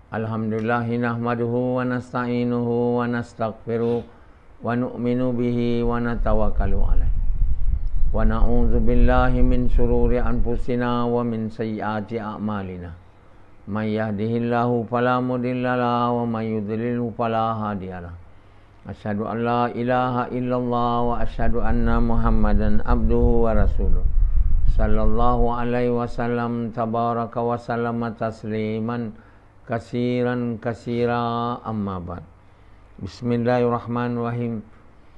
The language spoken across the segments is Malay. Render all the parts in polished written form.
Alhamdulillah nahmaduhu wa nasta'inuhu wa nastaghfiruh wa nu'minu bihi wa natawakkalu alaih. Wa na'udzu billahi min syururi anfusina wa min sayyiati a'malina. May yahdihillahu fala mudhillalah wa may yudlilhu fala hadiyalah. Asyhadu an la ilaha illallah wa asyhadu anna Muhammadan abduhu wa rasuluh. Sallallahu alaihi wasallam tabaraka wa sallama tasliman kasiran kasira amma ba'd. Bismillahirrahmanirrahim.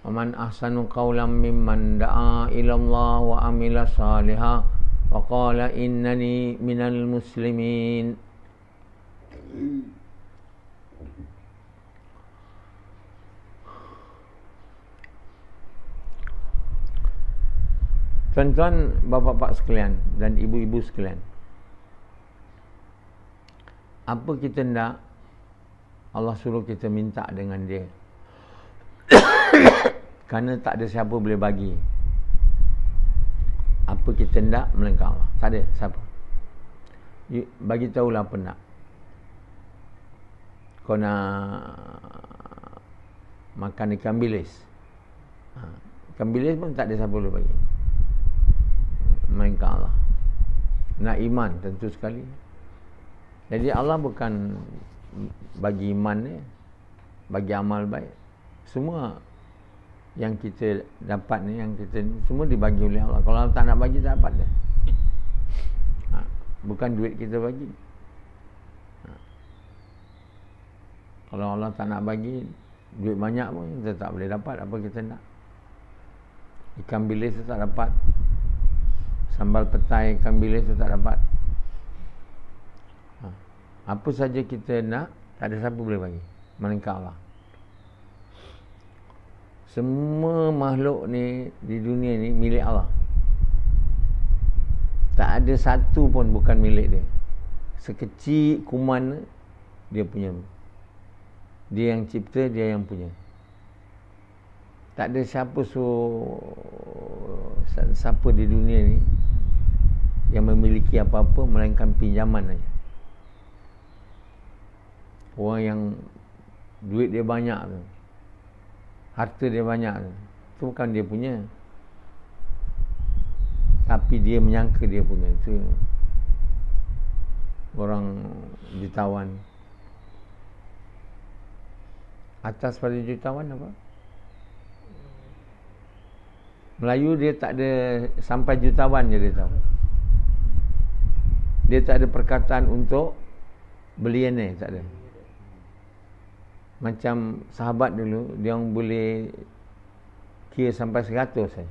Wa man ahsanu qawlan mimman da'a ila Allah wa amila salihah wa qala innani minal muslimin. Tuan-tuan, bapa-bapa sekalian dan ibu-ibu sekalian, apa kita nak, Allah suruh kita minta dengan dia. Kerana tak ada siapa boleh bagi apa kita nak melainkan Allah. Tak ada siapa. Bagi tahulah apa nak. Kau nak makan ikan bilis, ikan bilis pun tak ada siapa boleh bagi melainkan Allah. Nak iman, tentu sekali. Jadi Allah bukan bagi iman ni, bagi amal baik. Semua yang kita dapat ni, yang kita ni, semua dibagi oleh Allah. Kalau Allah tak nak bagi, tak dapat dia. Bukan duit kita bagi. Kalau Allah tak nak bagi, duit banyak pun kita tak boleh dapat apa kita nak. Ikan bilis tu tak dapat. Sambal petai ikan bilis tu tak dapat. Apa saja kita nak, tak ada siapa boleh bagi melainkan Allah. Semua makhluk ni di dunia ni milik Allah. Tak ada satu pun bukan milik dia. Sekecil kuman dia punya. Dia yang cipta, dia yang punya. Tak ada siapa di dunia ni yang memiliki apa-apa melainkan pinjaman saja. Orang yang duit dia banyak tu, harta dia banyak tu, itu bukan dia punya, tapi dia menyangka dia punya. Itu orang jutawan. Atas pada jutawan apa? Melayu dia tak ada sampai jutawan je dia tahu. Dia tak ada perkataan untuk billionaire, tak ada. Macam sahabat dulu, dia orang boleh kira sampai 100 saja.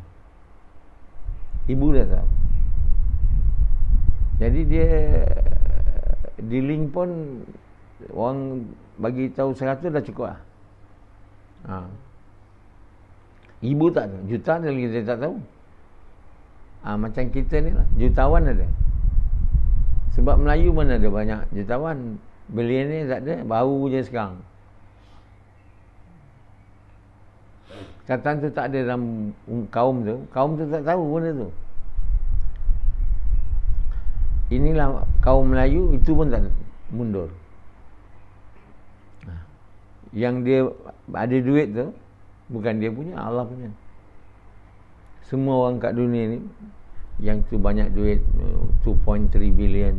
Ibu dah tahu. Jadi dia di link pun orang bagi tahu 100 dah cukup lah. Ibu tak tahu, jutaan lagi dia tak tahu. Macam kita ni lah, jutawan ada. Sebab Melayu mana ada banyak jutawan, billionaire tak ada, baru je sekarang. Kataan tu tak ada dalam kaum tu tak tahu benda tu. Inilah kaum Melayu, itu pun tak mundur. Yang dia ada duit tu bukan dia punya, Allah punya. Semua orang kat dunia ni yang tu banyak duit, 2.3 billion,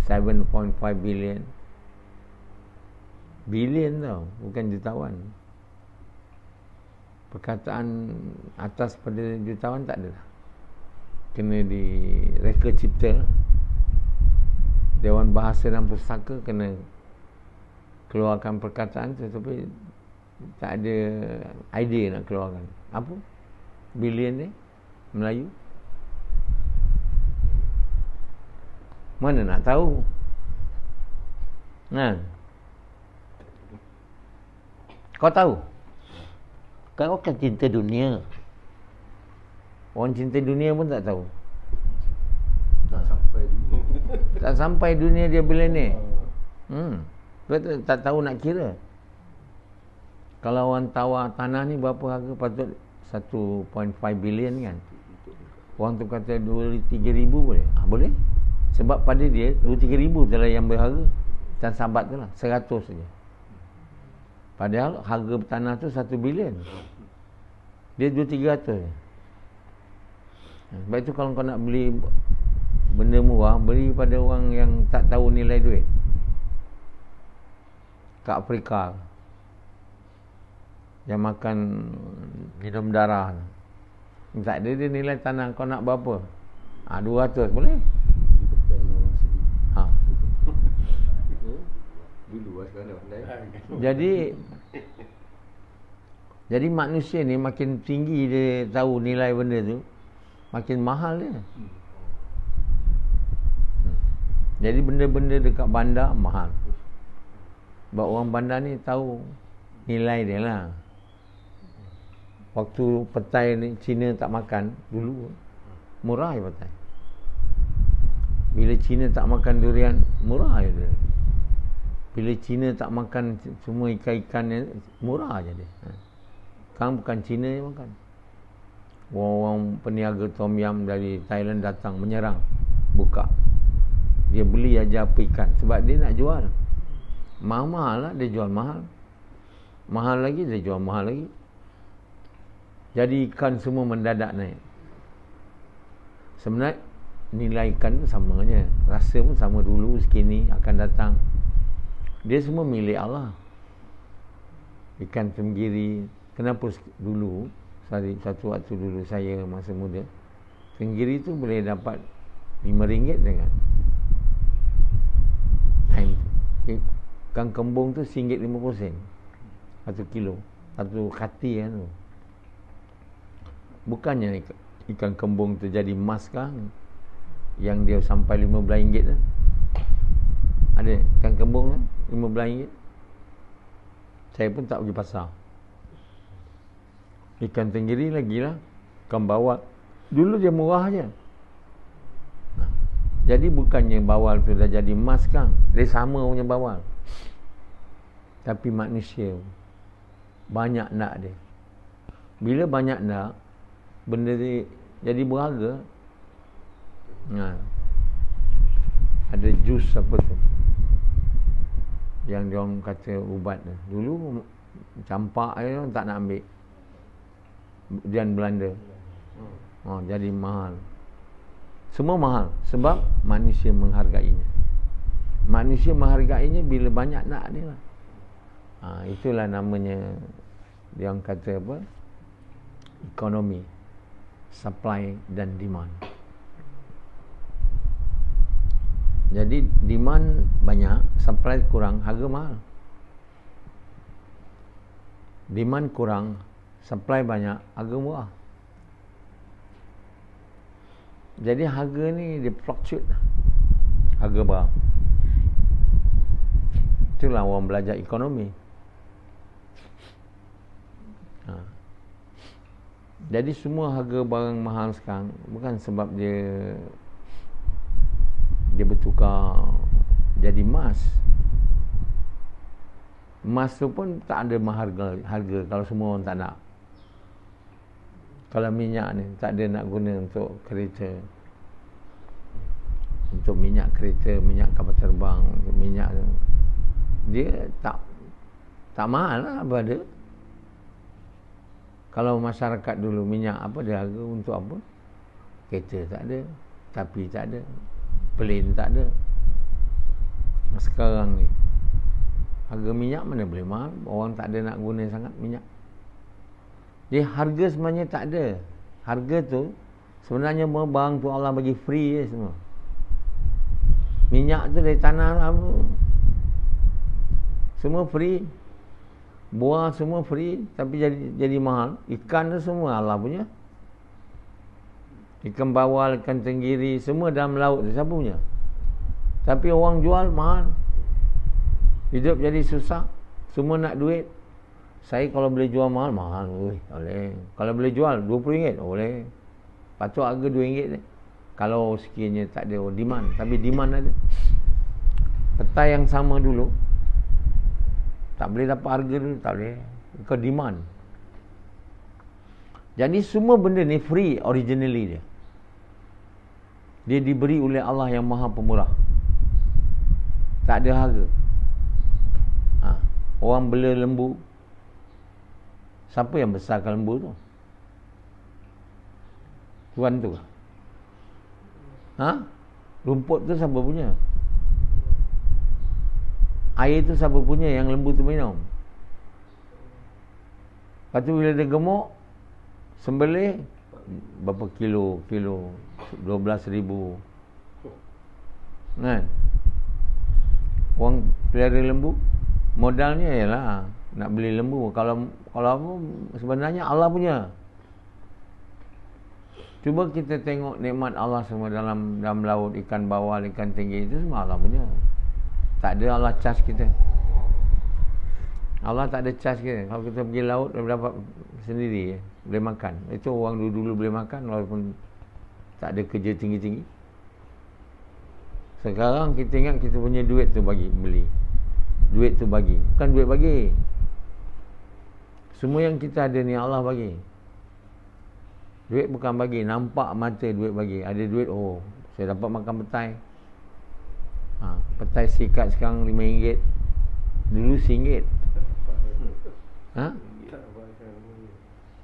7.5 billion. Billion tau, bukan jutawan. Perkataan atas pada jutawan tak ada. Kena direka cipta. Dewan Bahasa dan Pustaka kena keluarkan perkataan tu, tapi tak ada idea nak keluarkan. Apa? Billion ni Melayu. Mana nak tahu? Kau tahu? Kau kan cinta dunia. Orang cinta dunia pun tak tahu. Tak sampai dunia dia billionaire. Betul, tak tahu nak kira. Kalau orang tawar tanah ni berapa harga, patut 1.5 billion kan. Orang tu kata 2-3 ribu boleh. Boleh. Sebab pada dia 2-3 ribu adalah yang berharga. Tan Sabat tu lah 100 saja. Padahal harga tanah tu 1 bilion. Dia 2-300 je. Sebab itu kalau kau nak beli benda murah, beli pada orang yang tak tahu nilai duit. Kat Afrika yang makan minum darah, tak ada dia nilai tanah. Kau nak berapa? 200 boleh. Jadi manusia ni makin tinggi dia tahu nilai benda tu, makin mahal dia. Jadi benda-benda dekat bandar mahal. Sebab orang bandar ni tahu nilai dia lah. Waktu petai ni Cina tak makan dulu, murah je petai. Bila Cina tak makan durian, murah je dia. Bila Cina tak makan semua ikan-ikan ni, murah je dia. Sekarang bukan Cina yang makan. Orang-orang peniaga tom yam dari Thailand datang menyerang, buka. Dia beli aja apa ikan sebab dia nak jual. Mahal-mahal lah dia jual mahal. Mahal lagi dia jual mahal lagi. Jadi ikan semua mendadak naik. Sebenarnya nilai ikan tu sama je. Rasa pun sama dulu, sekini akan datang. Dia semua milik Allah. Ikan tenggiri. Kenapa dulu, satu waktu dulu saya masa muda, tenggiri tu boleh dapat RM5 dengan ikan kembung tu RM1.50 1 kilo, 1 kati kan tu. Bukannya ikan kembung tu jadi emas kan, yang dia sampai RM15 tu. Ada ikan kembung kan RM15. Saya pun tak pergi pasar. Ikan tenggiri lagi lah, ikan bawal dulu dia murah je. Jadi bukannya bawal tu dah jadi emas kan, dia sama punya bawal. Tapi manusia banyak nak dia. Bila banyak nak, benda dia jadi berharga. Ada jus apa tu yang dia orang kata ubat tu. Dulu campak dia tak nak ambil. Dan Belanda. Jadi mahal. Semua mahal sebab manusia menghargainya. Manusia menghargainya bila banyak nak dia lah. Itulah namanya dia orang kata apa? Ekonomi, supply dan demand. Jadi demand banyak, supply kurang, harga mahal. Demand kurang, supply banyak, harga murah. Jadi harga ni dia fluctuate, harga barang. Itulah orang belajar ekonomi. Jadi semua harga barang mahal sekarang bukan sebab dia bertukar jadi emas. Emas tu pun tak ada harga kalau semua orang tak nak. Kalau minyak ni tak ada nak guna untuk kereta, untuk minyak kereta, minyak kapal terbang, untuk minyak tu, dia tak mahal lah apa ada. Kalau masyarakat dulu minyak apa dia harga untuk apa? Kereta tak ada, tapi tak ada, plane tak ada. Sekarang ni harga minyak mana boleh mahal? Orang tak ada nak guna sangat minyak. Dia harga sebenarnya tak ada. Harga tu sebenarnya barang tu Allah bagi free je semua. Minyak tu dari tanah lah, semua free. Buah semua free, tapi jadi mahal. Ikan tu semua Allah punya. Ikan bawal, ikan tenggiri, semua dalam laut tu siapa punya? Tapi orang jual mahal. Hidup jadi susah. Semua nak duit. Saya kalau boleh jual mahal, boleh. Kalau boleh jual RM20, boleh. Patut harga RM2 je. Kalau sekiranya tak ada demand. Tapi demand ada. Petai yang sama dulu, tak boleh dapat harga dulu, tak boleh. Kau demand. Jadi semua benda ni free originally dia. Dia diberi oleh Allah yang Maha Pemurah. Tak ada harga. Orang bela lembu. Siapa yang besarkan lembu tu? Tuan tu. Rumput tu siapa punya? Air tu siapa punya yang lembu tu minum? Lepas tu bila dia gemuk, sembelih berapa kilo 12,000 kan. Orang pelihara lembu, modalnya ialah nak beli lembu. Kalau apa, sebenarnya Allah punya. Cuba kita tengok nikmat Allah semua dalam laut, ikan bawal, ikan tinggi, itu semua Allah punya. Tak ada Allah charge kita. Allah tak ada charge kita. Kalau kita pergi laut, dapat sendiri, boleh makan. Itu orang dulu boleh makan walaupun tak ada kerja tinggi-tinggi. Sekarang kita ingat kita punya duit tu beli. Duit tu bagi. Bukan duit bagi. Semua yang kita ada ni Allah bagi. Duit bukan bagi. Nampak mata duit bagi. Ada duit, saya dapat makan petai. Petai sikat sekarang RM5. Dulu RM1.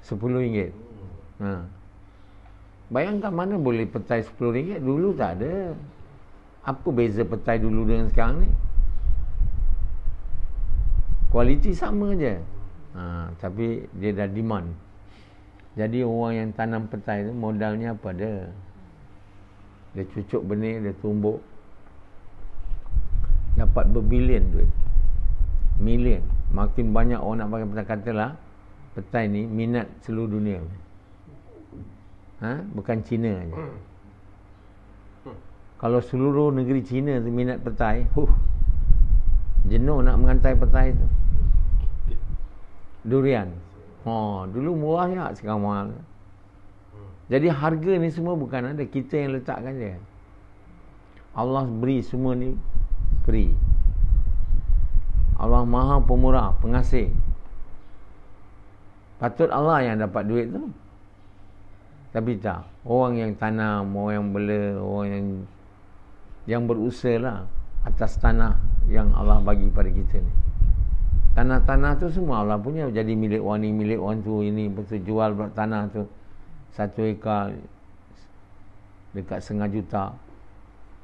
RM10. Bayangkan mana boleh petai RM10. Dulu tak ada. Apa beza petai dulu dengan sekarang ni? Kualiti sama je. Tapi dia dah demand. Jadi orang yang tanam petai tu modalnya apa dia? Dia cucuk benih, dia tumbuk, dapat berbilion duit. Million. Makin banyak orang nak pakai petai. Katalah petai ni minat seluruh dunia. Bukan Cina aja. Kalau seluruh negeri Cina tu minat petai, jenuh nak mengantai petai tu. Durian. Dulu murah je, sekarang mahal. Jadi harga ni semua bukan ada, kita yang letakkan dia. Allah beri semua ni free. Allah Maha Pemurah, pengasih. Patut Allah yang dapat duit tu. Tapi tak. Orang yang tanam, orang yang bela, orang yang berusaha lah atas tanah yang Allah bagi pada kita ni. Tanah-tanah tu semua Allah punya. Jadi milik orang ni, milik orang tu, ini betul jual tanah tu 1 ekar dekat setengah juta.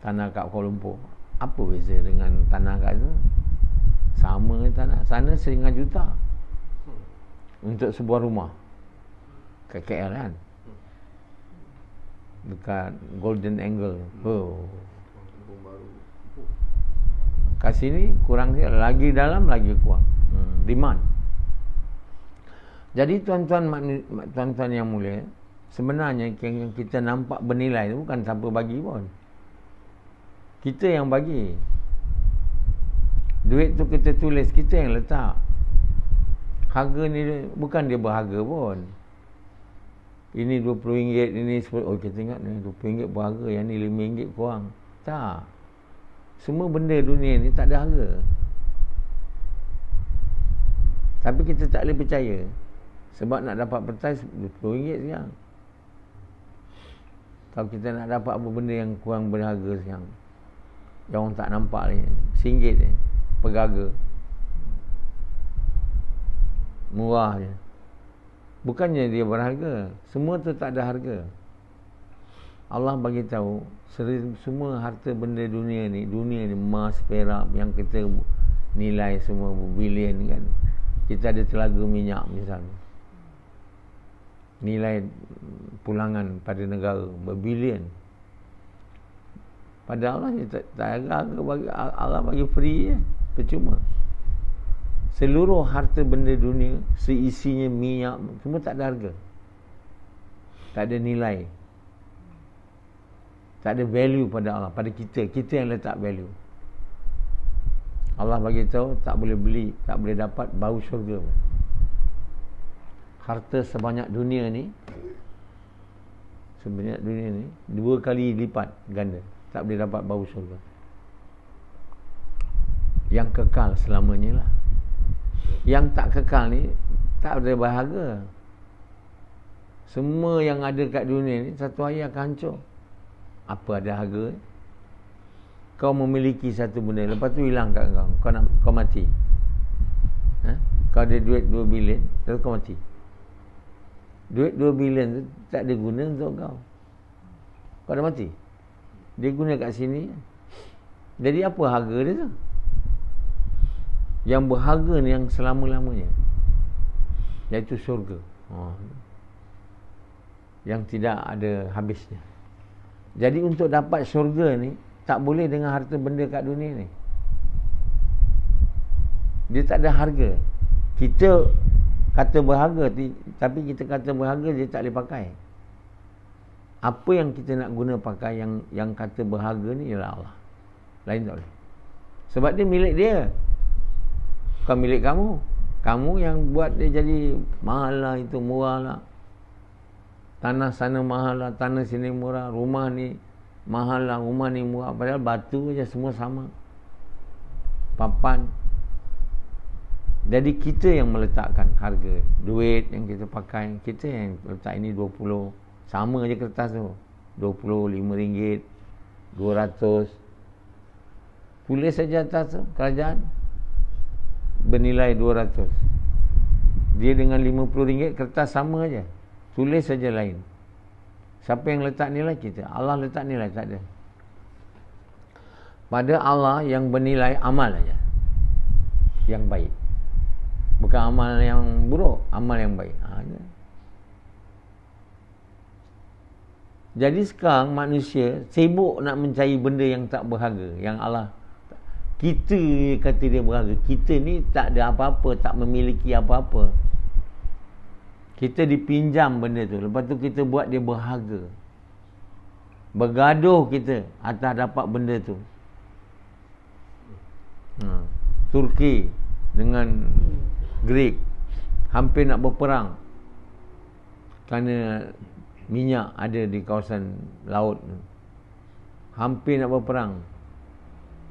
Tanah kat Kuala Lumpur. Apa beza dengan tanah kat tu? Sama tanah. Sana 1,500,000 juta untuk sebuah rumah kat KL kan, dekat Golden Angle. Kat sini kurang sikit. Lagi dalam lagi kurang. Demand. Jadi tuan-tuan yang mulia, sebenarnya yang kita nampak bernilai itu bukan siapa bagi pun. Kita yang bagi. Duit tu kita tulis, kita yang letak. Harga ni bukan dia berharga pun. Ini RM20, ini RM10. Kita ingat ni RM20 berharga, yang ni RM5 kurang. Tak. Semua benda dunia ni tak ada harga. Tapi kita tak boleh percaya. Sebab nak dapat petai RM10 sekarang. Kalau kita nak dapat apa benda yang kurang berharga sekarang, yang orang tak nampak ni, RM1 je pergaga. Murah je. Bukannya dia berharga. Semua tu tak ada harga. Allah bagi tahu semua harta benda dunia ni emas, perak yang kita nilai semua berbilion kan. Kita ada telaga minyak misalnya, nilai pulangan pada negara berbilion. Pada Allah dia tak ada harga bagi. Allah bagi free je, percuma. Seluruh harta benda dunia, seisinya minyak, semua tak ada harga. Tak ada nilai. Tak ada value pada Allah, pada kita. Kita yang letak value. Allah bagi tahu tak boleh beli, tak boleh dapat bau syurga. Harta sebanyak dunia ni, sebanyak dunia ni 2 kali lipat ganda, tak boleh dapat bau syurga. Yang kekal selamanya lah. Yang tak kekal ni tak ada berharga. Semua yang ada kat dunia ni satu hari akan hancur. Apa ada harga? Kau memiliki satu benda, lepas tu hilang kat kau mati. Kau ada duit 2 bilion, terus kau mati. Duit 2 bilion tu tak ada guna untuk kau. Kau dah mati. Dia guna kat sini. Jadi apa harga dia tu? Yang berharga ni yang selama-lamanya, iaitu syurga. Yang tidak ada habisnya. Jadi untuk dapat syurga ni tak boleh dengan harta benda kat dunia ni. Dia tak ada harga. Kita kata berharga, tapi kita kata berharga dia tak boleh pakai. Apa yang kita nak guna pakai, yang kata berharga ni ialah Allah. Lain tak boleh. Sebab dia milik dia, bukan milik kamu. Kamu yang buat dia jadi mahal lah, itu murah lah. Tanah sana mahal lah, tanah sini murah. Rumah ni mahal lah, rumah ni murah. Padahal batu je semua sama. Papan. Jadi kita yang meletakkan harga. Duit yang kita pakai, kita yang letak ini 20. Sama je kertas tu. 20, RM5, 200. Tulis saja atas tu, kerajaan bernilai 200. Dia dengan RM50 kertas sama aja. Tulis saja lain. Siapa yang letak nilai? Kita. Allah letak nilai, tak ada. Pada Allah yang bernilai amal aja, yang baik. Bukan amal yang buruk, amal yang baik. Jadi sekarang manusia sibuk nak mencari benda yang tak berharga, yang Allah. Kita kata dia berharga. Kita ni tak ada apa-apa, tak memiliki apa-apa. Kita dipinjam benda tu, lepas tu kita buat dia berharga. Bergaduh kita atas dapat benda tu. Turki dengan Greek hampir nak berperang kerana minyak ada di kawasan laut. Hampir nak berperang.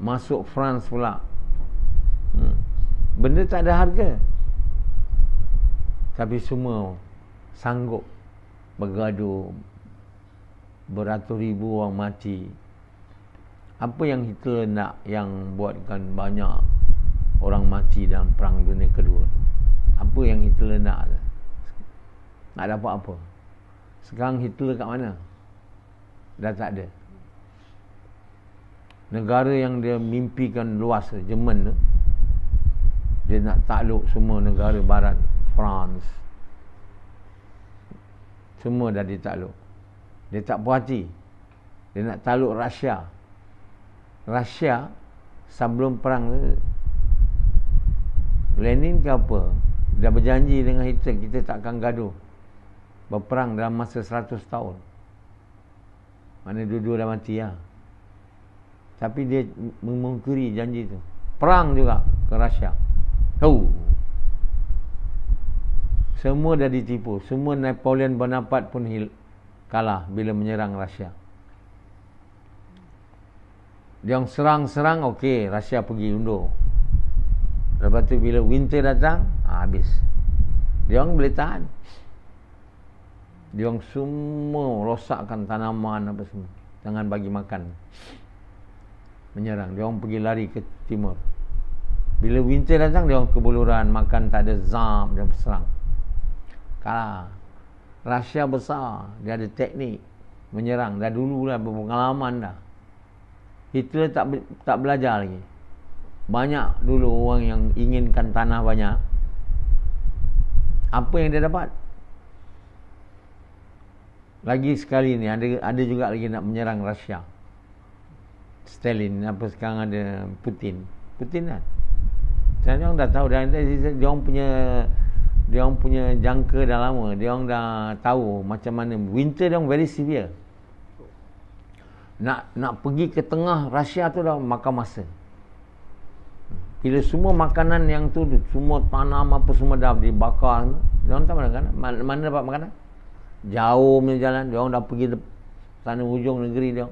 Masuk France pula. Benda tak ada harga, tapi semua sanggup bergaduh. Beratus ribu orang mati. Apa yang Hitler nak, yang buatkan banyak orang mati dalam Perang Dunia Kedua? Apa yang Hitler nak? Tak dapat apa. Sekarang Hitler kat mana? Dah tak ada. Negara yang dia mimpikan luas, Jerman tu, dia nak takluk semua negara barat. France, semua dah ditakluk. Dia tak puas hati. Dia nak takluk Rusia. Rusia sebelum perang tu, Lenin ke apa, dah berjanji dengan Hitler, kita tak akan gaduh berperang dalam masa 100 tahun. Mana dua-dua dah mati lah. Tapi dia memungkiri janji tu. Perang juga ke Rusia. Semua dah ditipu. Semua Napoleon Bonaparte pun kalah bila menyerang Rusia. Dia orang serang-serang, okey, Rusia pergi undur. Lepas tu bila winter datang, habis. Dia orang boleh tahan. Dia orang semua rosakkan tanaman apa semua. Jangan bagi makan. Menyerang. Dia orang pergi lari ke timur. Bila winter datang, dia orang kebuluran, makan tak ada, zam, dia berserang. Kalah. Rusia besar, dia ada teknik menyerang. Dah dulu dah berpengalaman dah. Hitler tak belajar lagi. Banyak dulu orang yang inginkan tanah banyak. Apa yang dia dapat? Lagi sekali ni ada juga lagi nak menyerang Rusia. Stalin, apa sekarang ada Putin kan. Dia orang dah tahu, dia orang punya jangka dah lama. Dia orang dah tahu macam mana winter dia orang very severe. Nak pergi ke tengah Rusia tu dah makan masa. Bila semua makanan yang tu, semua tanam apa semua dah dibakar, dia orang tak mana dapat makanan? Jauh punya jalan. Dia orang dah pergi sana hujung negeri dia.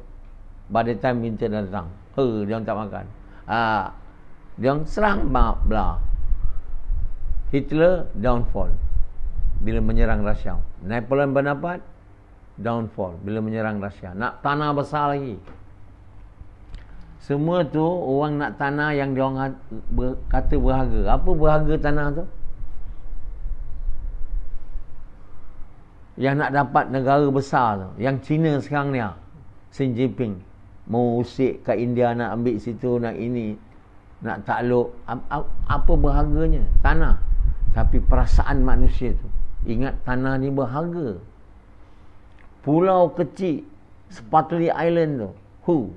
By the time winter dah datang, dia orang tak makan. Dia orang serang belah. Hitler downfall bila menyerang Rusia. Napoleon Bonaparte downfall bila menyerang Rusia. Nak tanah besar lagi. Semua tu orang nak tanah yang dia orang kata berharga. Apa berharga tanah tu? yang nak dapat negara besar tu, yang China sekarang ni, Xi Jinping mau usik kat India, nak ambil situ, nak ini, nak takluk. Apa berharganya? Tanah. Tapi perasaan manusia tu, ingat tanah ni berharga. Pulau kecil Spratly Island tu,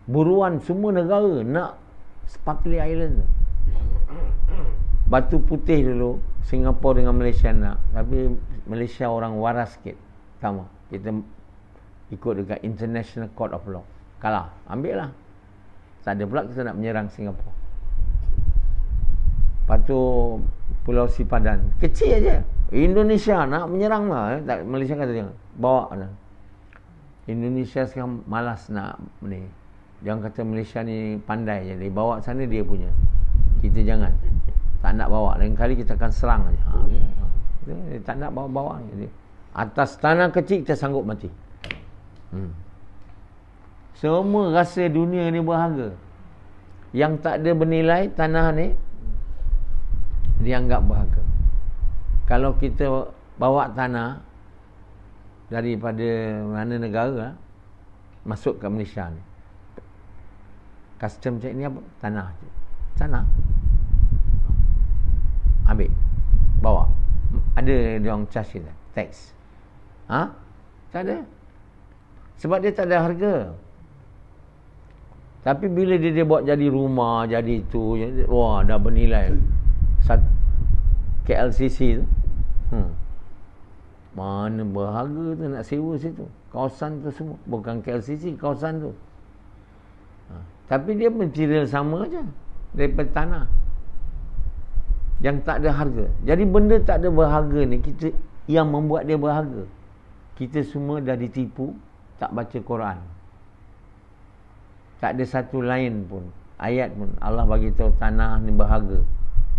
buruan semua negara nak Spratly Island tu. Batu putih dulu Singapura dengan Malaysia nak, tapi Malaysia orang waras sikit. Sama, kita ikut dekat International Court of Law, kalah, ambil lah. Tak ada pula kita nak menyerang Singapura. Lepas tu Pulau Sipadan kecil aja, Indonesia nak menyerang lah. Malaysia kata jangan, bawa lah. Indonesia sekarang malas nak ni. Jangan kata Malaysia ni pandai je, dia bawa sana dia punya, kita jangan, tak nak bawa. Lain kali kita akan serang aja. Dia tak nak bawa-bawa. Atas tanah kecil kita sanggup mati. Semua rasa dunia ni berharga. Yang tak ada bernilai, tanah ni dianggap berharga. Kalau kita bawa tanah daripada mana negara masuk ke Malaysia ni, custom check ni apa? Tanah ambil, bawa, ada dia orang charge kita tax. Tak ada, sebab dia tak ada harga. Tapi bila dia buat jadi rumah, jadi itu, wah, dah bernilai. KLCC tu, mana berharga tu nak sewa situ, kawasan tu semua. Bukan KLCC, kawasan tu. Tapi dia material sama aja daripada tanah yang tak ada harga. Jadi benda tak ada berharga ni, kita yang membuat dia berharga. Kita semua dah ditipu, tak baca Quran. Tak ada satu lain pun, ayat pun Allah bagi tahu tanah ni berharga.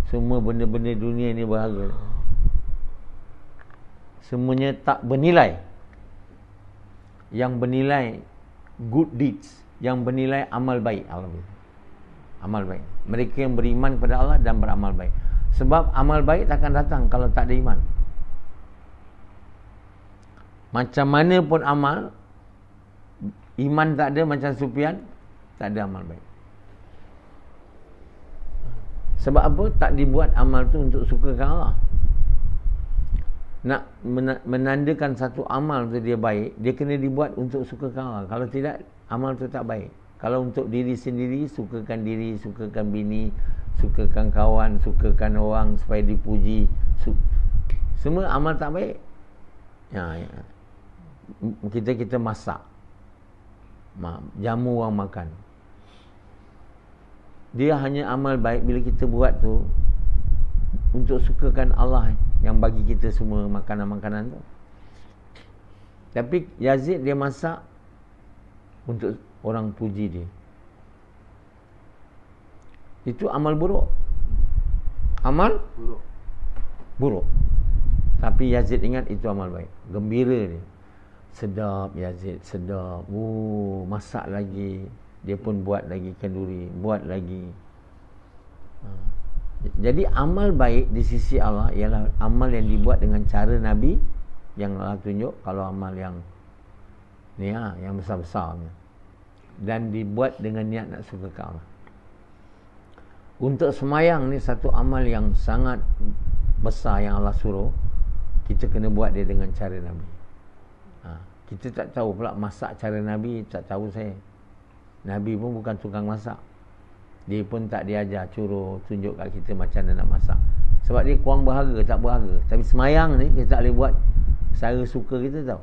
Semua benda-benda dunia ni berharga. Semuanya tak bernilai. Yang bernilai good deeds, yang bernilai amal baik. Amal baik. Mereka yang beriman kepada Allah dan beramal baik. Sebab amal baik takkan datang kalau tak ada iman. Macam mana pun amal, iman tak ada, macam Sufyan, tak ada amal baik. Sebab apa? Tak dibuat amal tu untuk sukakan Allah. Nak menandakan satu amal tu dia baik, dia kena dibuat untuk sukakan Allah. Kalau tidak, amal tu tak baik. Kalau untuk diri sendiri, sukakan diri, sukakan bini, sukakan kawan, sukakan orang supaya dipuji, semua amal tak baik. Kita masak, jamu orang makan, dia hanya amal baik bila kita buat tu untuk sukakan Allah yang bagi kita semua makanan-makanan tu. Tapi Yazid dia masak untuk orang puji dia. Itu amal buruk. Amal buruk. Tapi Yazid ingat itu amal baik. Gembira dia. Sedap Yazid, sedap. Masak lagi. Dia pun buat lagi kenduri, buat lagi. Jadi amal baik di sisi Allah ialah amal yang dibuat dengan cara Nabi yang Allah tunjuk. Kalau amal yang ni yang besar-besarnya, dan dibuat dengan niat nak suka Allah. Untuk semayang ni satu amal yang sangat besar yang Allah suruh. Kita kena buat dia dengan cara Nabi. Kita tak tahu pula masak cara Nabi, tak tahu saya. Nabi pun bukan tukang masak. Dia pun tak diajar tunjuk kat kita macam mana nak masak. Sebab dia kurang berharga, tak berharga. Tapi semayang ni kita tak boleh buat cara suka kita tahu.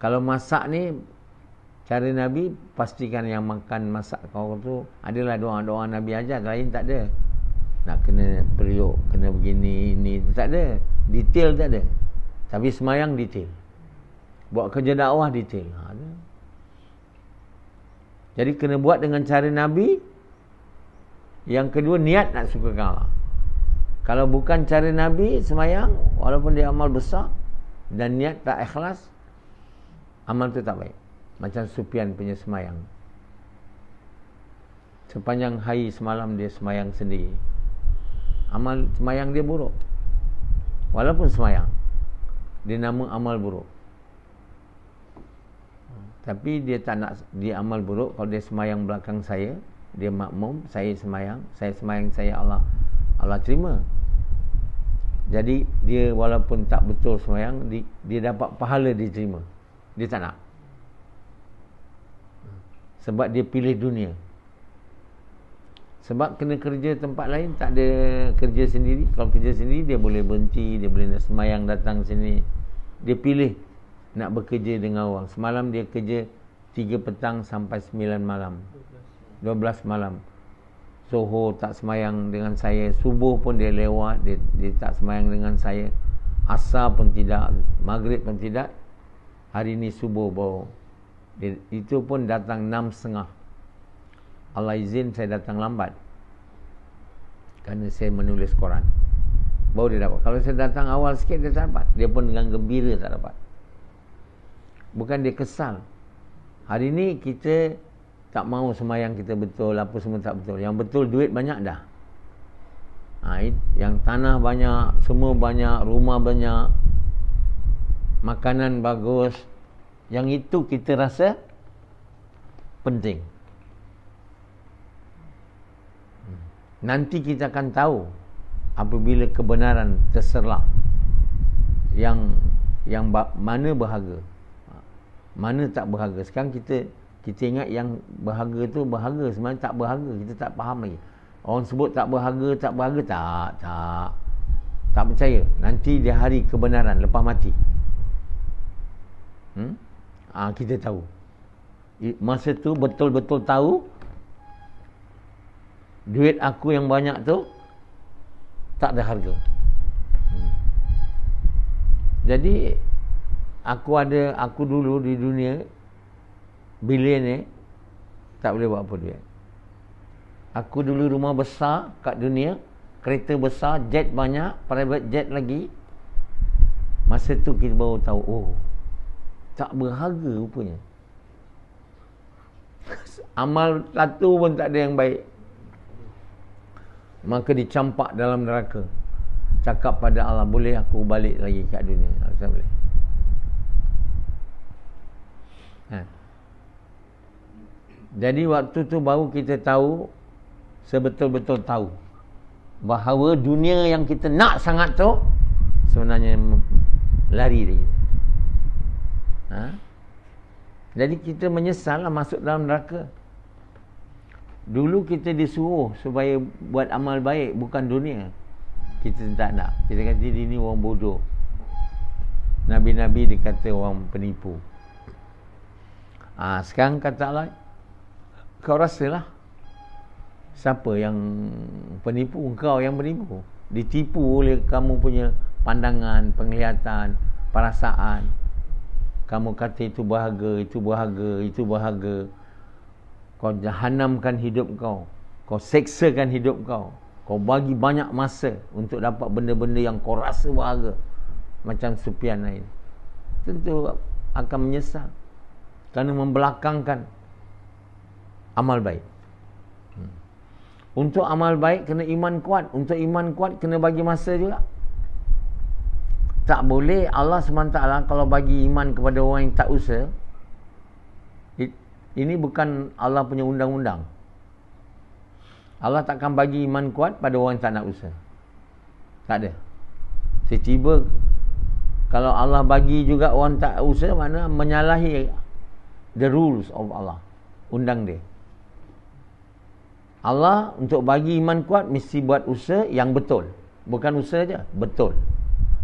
Kalau masak ni cara Nabi, pastikan yang makan masak kau tu adalah doa-doa Nabi ajar, lain tak ada. Nak kena periuk, kena begini, ini, tak ada. Detail tak ada. Tapi semayang detail. Buat kerja dakwah detail. Jadi kena buat dengan cara Nabi. Yang kedua, niat nak sukakan Allah. Kalau bukan cara Nabi semayang, walaupun dia amal besar dan niat tak ikhlas, amal tu tak baik. Macam Sufyan punya semayang. Sepanjang hari semalam dia semayang sendiri. Amal semayang dia buruk. walaupun semayang, dia nama amal buruk. Tapi dia tak nak dia amal buruk. Kalau dia semayang belakang saya, dia makmum, saya semayang, saya Allah terima. Jadi dia walaupun tak betul semayang, dia dapat pahala diterima. Dia tak nak, sebab dia pilih dunia. Sebab kena kerja tempat lain, tak ada kerja sendiri. Kalau kerja sendiri, dia boleh berhenti, dia boleh nak semayang datang sini. Dia pilih nak bekerja dengan orang. Semalam dia kerja 3 petang sampai 9 malam, 12 malam. Zuhur tak semayang dengan saya, subuh pun dia lewat, dia tak semayang dengan saya, asar pun tidak, maghrib pun tidak. Hari ni subuh baru itu pun datang 6.30. Allah izin saya datang lambat kerana saya menulis Quran, baru dia dapat. Kalau saya datang awal sikit, dia tak dapat. Dia pun dengan gembira tak dapat. Bukan dia kesal. Hari ni kita tak mahu semayang kita betul, apa semua tak betul. Yang betul duit banyak dah. Yang tanah banyak, semua banyak, rumah banyak, makanan bagus. Yang itu kita rasa penting. Nanti kita akan tahu apabila kebenaran terserlah yang mana berharga, mana tak berharga. Sekarang kita ingat yang berharga tu berharga, sebenarnya tak berharga. Kita tak faham lagi. Orang sebut tak berharga, tak percaya. Nanti di hari kebenaran lepas mati, kita tahu. Masa tu betul-betul tahu duit aku yang banyak tu tak ada harga. Jadi aku dulu di dunia billionaire, tak boleh buat apa duit. Aku dulu rumah besar kat dunia, kereta besar, jet banyak, private jet lagi. Masa tu kita baru tahu, tak berharga rupanya. Amal satu pun tak ada yang baik. Maka dicampak dalam neraka. Cakap pada Allah, boleh aku balik lagi kat dunia? Tak boleh. Jadi waktu tu baru kita tahu, sebetul-betul tahu bahawa dunia yang kita nak sangat tu sebenarnya lari dari kita. Jadi kita menyesal lah masuk dalam neraka. Dulu kita disuruh supaya buat amal baik, bukan dunia. Kita tak nak. Kita kata dia ni orang bodoh. Nabi-Nabi dikata orang penipu. Sekarang kata Allah, kau rasalah siapa yang penipu? Engkau yang penipu. Ditipu oleh kamu punya pandangan, penglihatan, perasaan. Kamu kata itu bahagia, itu bahagia, itu bahagia. Kau jahanamkan hidup kau. Kau seksakan hidup kau. Kau bagi banyak masa untuk dapat benda-benda yang kau rasa bahagia. Macam Sufyan ini. Tentu akan menyesal. Kerana membelakangkan amal baik. Untuk amal baik kena iman kuat. Untuk iman kuat kena bagi masa juga. Tak boleh Allah SWT kalau bagi iman kepada orang yang tak usaha. Ini bukan Allah punya undang-undang. Allah takkan bagi iman kuat pada orang yang tak nak usaha. Tak ada. Tiba-tiba kalau Allah bagi juga orang tak usaha, mana menyalahi the rules of Allah. Undang dia. Allah untuk bagi iman kuat mesti buat usaha yang betul. Bukan usaha je, betul.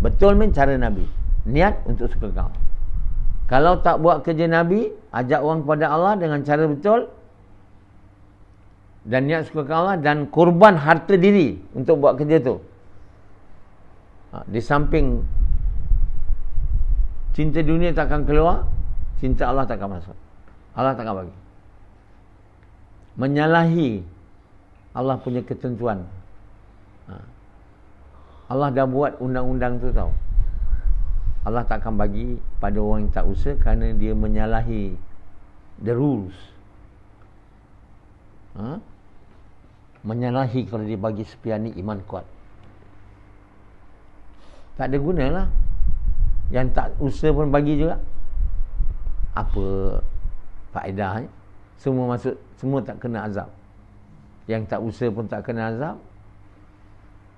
Betul main cara Nabi. Niat untuk suka kau. Kalau tak buat kerja Nabi, ajak orang kepada Allah dengan cara betul dan niat suka Allah dan korban harta diri untuk buat kerja tu. Di samping cinta dunia takkan keluar, cinta Allah takkan masuk. Allah takkan bagi. Menyalahi Allah punya ketentuan. Allah dah buat undang-undang tu tau. Allah takkan bagi pada orang yang tak usaha kerana dia menyalahi the rules. Menyalahi kalau dia bagi sepian ni iman kuat. Tak ada guna lah. Yang tak usaha pun bagi juga. Apa faedahnya? Semua masuk, semua tak kena azab. Yang tak usaha pun tak kena azab.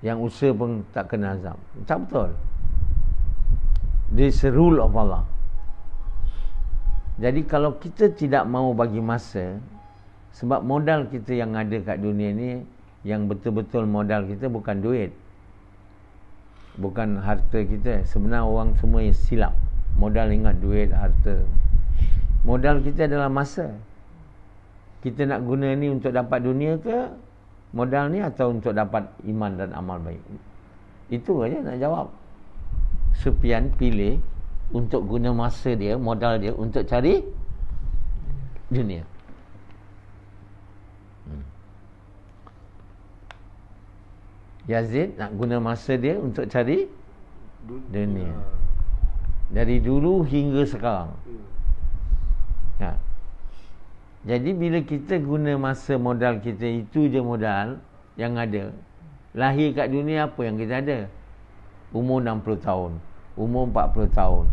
Yang usaha pun tak kena azab. Tak betul. This rule of Allah. Jadi kalau kita tidak mau bagi masa, sebab modal kita yang ada kat dunia ni, yang betul-betul modal kita bukan duit, bukan harta kita. Sebenarnya orang semua yang silap. Modal ingat duit, harta. Modal kita adalah masa. Kita nak guna ni untuk dapat dunia ke modal ni, atau untuk dapat iman dan amal baik? Itu aja nak jawab. Sufyan pilih untuk guna masa dia, modal dia untuk cari dunia. Yazid nak guna masa dia untuk cari dunia. Dari dulu hingga sekarang. Ya. Jadi bila kita guna masa, modal kita itu je modal yang ada. Lahir kat dunia apa yang kita ada? Umur 60 tahun, umur 40 tahun,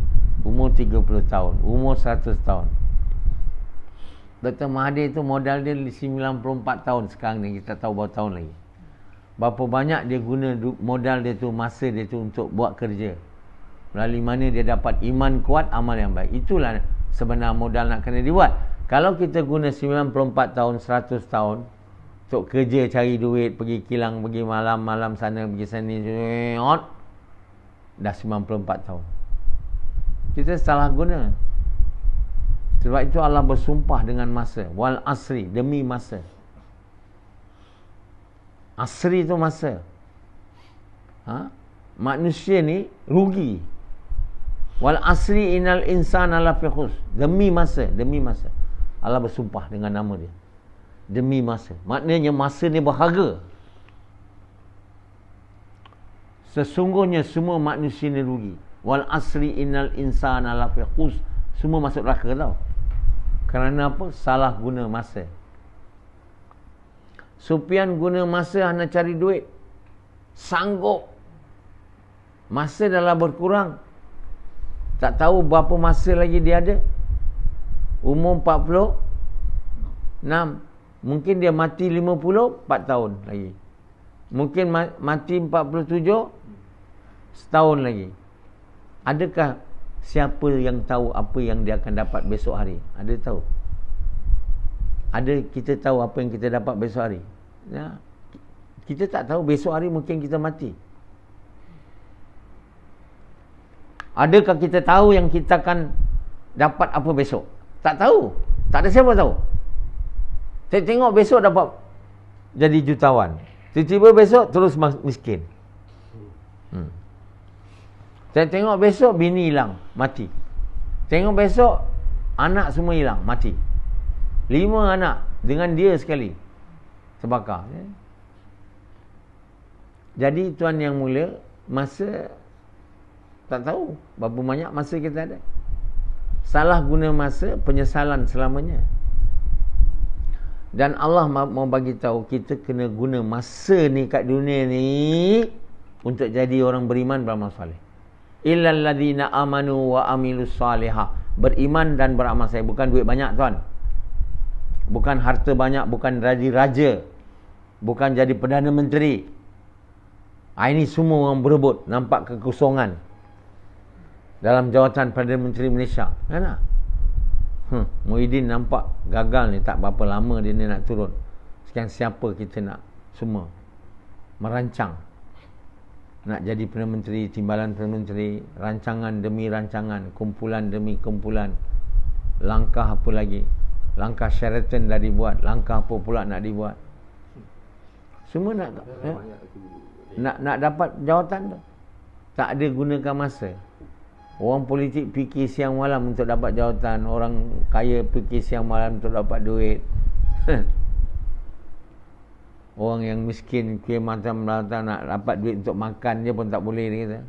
umur 30 tahun, umur 100 tahun. Dr. Mahathir itu modal dia 94 tahun sekarang ni, kita tahu berapa tahun lagi. Berapa banyak dia guna modal dia tu, masa dia tu untuk buat kerja. Melalui mana dia dapat iman kuat, amal yang baik. Itulah sebenar modal nak kena dibuat. Kalau kita guna 94 tahun, 100 tahun untuk kerja, cari duit, pergi kilang, pergi malam-malam sana, pergi sini, dah 94 tahun. Kita salah guna. Sebab itu Allah bersumpah dengan masa. Wal asri, demi masa. Asri itu masa. Manusia ni rugi. Wal asri innal insana lafi khusr. Demi masa, demi masa. Allah bersumpah dengan nama dia. Demi masa. Maknanya masa ni berharga. Sesungguhnya semua manusia ni rugi. Wal asri innal insana lafi khusr. Semua masuk neraka tau. Kerana apa? Salah guna masa. Sufyan guna masa hanya cari duit. Sanggup. Masa dah berkurang. Tak tahu berapa masa lagi dia ada. Umur 46. Mungkin dia mati 54 tahun lagi. Mungkin mati 47 setahun lagi. Adakah siapa yang tahu apa yang dia akan dapat besok hari? Ada tahu? Ada kita tahu apa yang kita dapat besok hari? Ya. Kita tak tahu besok hari mungkin kita mati. Adakah kita tahu yang kita akan dapat apa besok? Tak tahu. Tak ada siapa tahu. Saya tengok besok dapat jadi jutawan. Tiba-tiba besok terus miskin. Saya tengok besok bini hilang, mati. Tengok besok anak semua hilang, mati. 5 anak dengan dia sekali terbakar. Jadi tuan yang mulia, masa tak tahu berapa banyak masa kita ada. Salah guna masa, penyesalan selamanya. Dan Allah mau bagi tahu kita kena guna masa ni kat dunia ni untuk jadi orang beriman, beramal soleh. Illal ladzina amanu wa amilus salihah. Beriman dan beramal soleh. Bukan duit banyak tuan. Bukan harta banyak, bukan jadi raja, bukan jadi Perdana Menteri. Ini semua orang berebut, nampak kekosongan dalam jawatan Perdana Menteri Malaysia. Kan? Muhyiddin nampak gagal ni, tak berapa lama dia ni nak turun. Sekian siapa kita nak semua merancang nak jadi Perdana Menteri, timbalan Perdana Menteri, rancangan demi rancangan, kumpulan demi kumpulan. Langkah apa lagi? Langkah Sheraton dah dibuat, langkah apa pula nak dibuat? Semua nak dapat jawatan tu. Tak ada gunakan masa. Orang politik fikir siang malam untuk dapat jawatan. Orang kaya fikir siang malam untuk dapat duit. Orang yang miskin fikir macam-macam nak dapat duit untuk makan je pun tak boleh dia kata.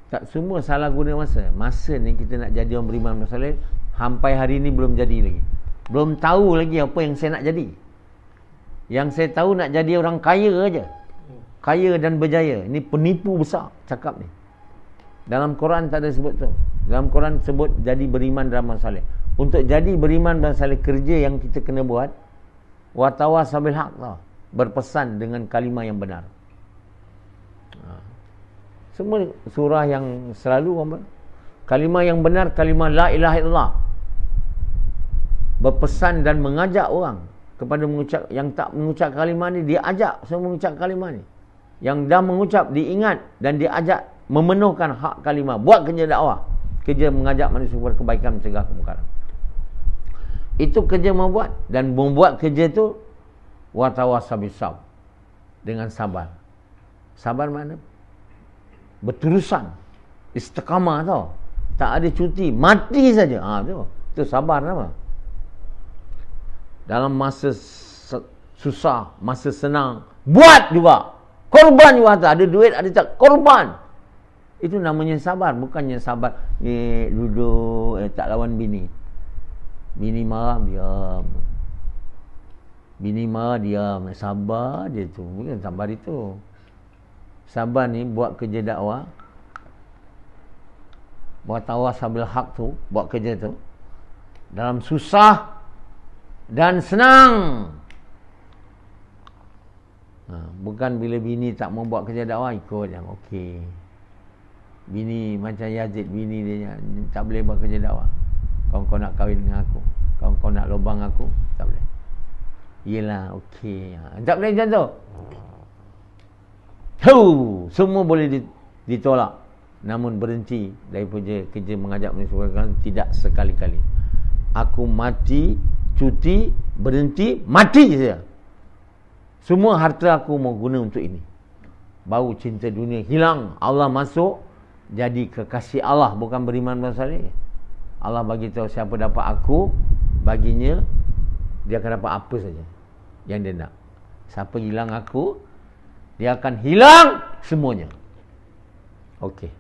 Tak, semua salah guna masa. Masa ni kita nak jadi orang beriman masalah, sampai hari ni belum jadi lagi. Belum tahu lagi apa yang saya nak jadi. Yang saya tahu nak jadi orang kaya aja. kaya dan berjaya. Ini penipu besar cakap ni. Dalam Quran tak ada sebut tu. Dalam Quran sebut jadi beriman dan amal saleh. Untuk jadi beriman dan saleh, kerja yang kita kena buat, wa tawasabil haq tau. Berpesan dengan kalimah yang benar. Semua surah yang selalu kalimah yang benar, kalimah la ilaha illallah. Berpesan dan mengajak orang kepada mengucap. Yang tak mengucap kalimah ni, dia ajak semua mengucap kalimah ni. Yang dah mengucap, diingat dan diajak memenuhkan hak kalimah. Buat kerja dakwah, kerja mengajak manusia berkebaikan, mencegah kemungkaran. Itu kerja membuat. Dan membuat kerja tu wa tawasabis sabr, dengan sabar. Sabar mana? Berterusan, istiqamah tau. Tak ada cuti, mati saja. Itu sabar nama. Dalam masa susah, masa senang, buat juga. Korban juga. Ada duit, ada tak, korban. Itu namanya sabar. Bukannya sabar duduk tak lawan bini. Bini marah, diam. Bini marah, diam. Sabar dia tu. Bukan sabar itu. Sabar ni buat kerja dakwah, buat tawasabil haq tu, buat kerja tu dalam susah dan senang. Bukan bila bini tak mau buat kerja dakwah, ikut yang okey. Bini macam Yazid, bini dia tak boleh buat kerja dakwah. Kau nak kahwin dengan aku, kau nak lubang aku, tak boleh. Yelah, okey. Tak boleh macam tu. Semua boleh ditolak. Namun berhenti daripada kerja mengajak manusia tidak sekali-kali. Aku mati, cuti, berhenti, mati saja. Semua harta aku mau guna untuk ini. Baru cinta dunia hilang. Allah masuk, jadi kekasih Allah, bukan beriman dan saleh. Allah bagi tahu siapa dapat aku, baginya dia akan dapat apa saja yang dia nak. Siapa hilang aku, dia akan hilang semuanya. Okey.